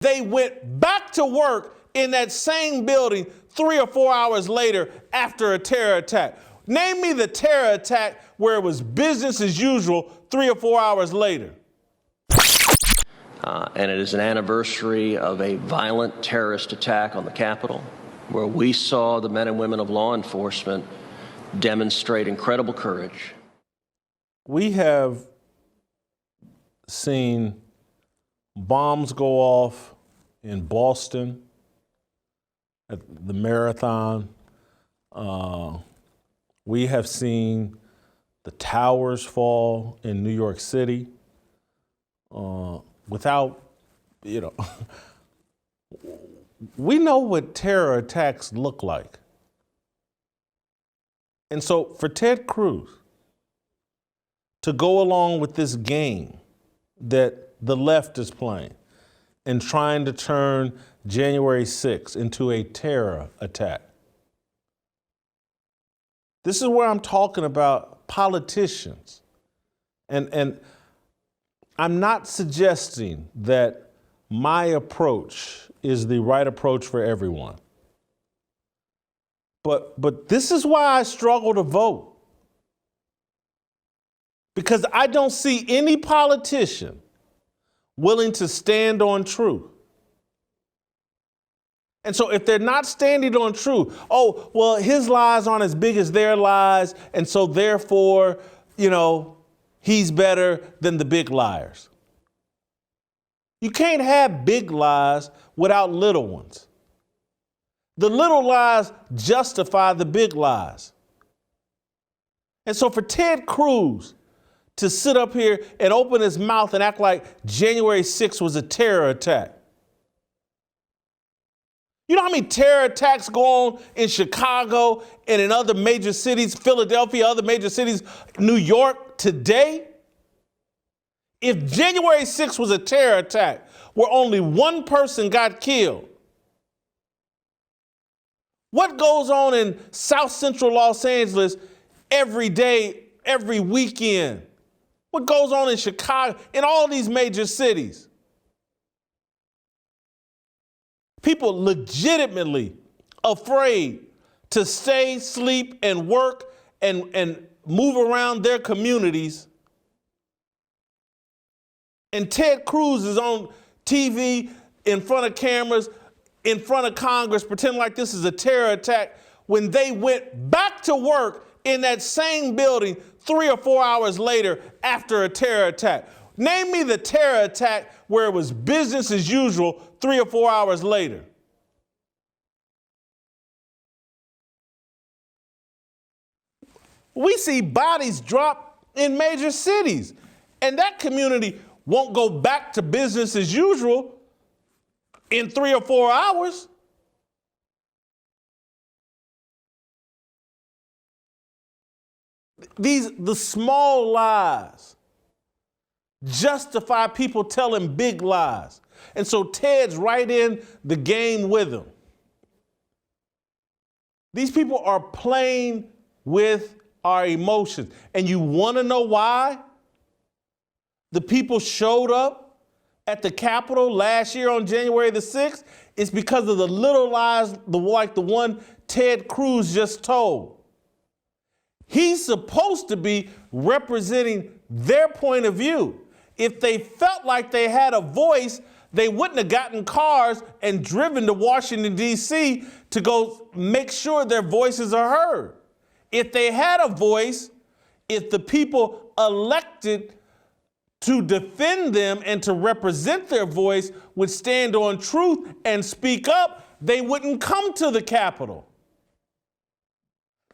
they went back to work in that same building 3 or 4 hours later after a terror attack. Name me the terror attack where it was business as usual 3 or 4 hours later. And it is an anniversary of a violent terrorist attack on the Capitol, where we saw the men and women of law enforcement demonstrate incredible courage. We have seen bombs go off in Boston at the marathon. We have seen the towers fall in New York City without, we know what terror attacks look like. And so for Ted Cruz to go along with this game that the left is playing and trying to turn January 6th into a terror attack. This is where I'm talking about politicians. And I'm not suggesting that my approach is the right approach for everyone. But this is why I struggle to vote. Because I don't see any politician willing to stand on truth. And so if they're not standing on truth, oh, well, his lies aren't as big as their lies, and so therefore, he's better than the big liars. You can't have big lies without little ones. The little lies justify the big lies. And so for Ted Cruz to sit up here and open his mouth and act like January 6th was a terror attack. You know how many terror attacks go on in Chicago and in other major cities, Philadelphia, other major cities, New York today? If January 6th was a terror attack where only one person got killed, what goes on in South Central Los Angeles every day, every weekend? What goes on in Chicago, in all these major cities? People legitimately afraid to stay, sleep, and work and move around their communities. And Ted Cruz is on TV in front of cameras, in front of Congress, pretending like this is a terror attack when they went back to work in that same building 3 or 4 hours later after a terror attack. Name me the terror attack where it was business as usual 3 or 4 hours later. We see bodies drop in major cities, and that community won't go back to business as usual in 3 or 4 hours. The small lies justify people telling big lies. And so Ted's right in the game with them. These people are playing with our emotions. And you want to know why the people showed up at the Capitol last year on January the 6th? It's because of the little lies like the one Ted Cruz just told. He's supposed to be representing their point of view. If they felt like they had a voice, they wouldn't have gotten cars and driven to Washington, D.C. to go make sure their voices are heard. If they had a voice, if the people elected to defend them and to represent their voice would stand on truth and speak up, they wouldn't come to the Capitol.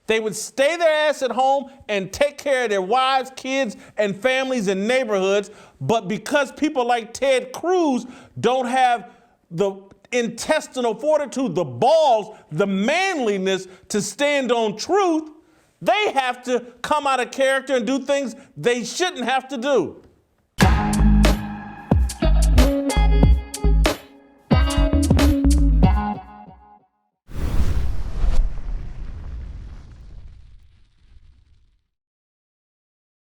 They would stay their ass at home and take care of their wives, kids, and families and neighborhoods. But because people like Ted Cruz don't have the intestinal fortitude, the balls, the manliness to stand on truth, they have to come out of character and do things they shouldn't have to do.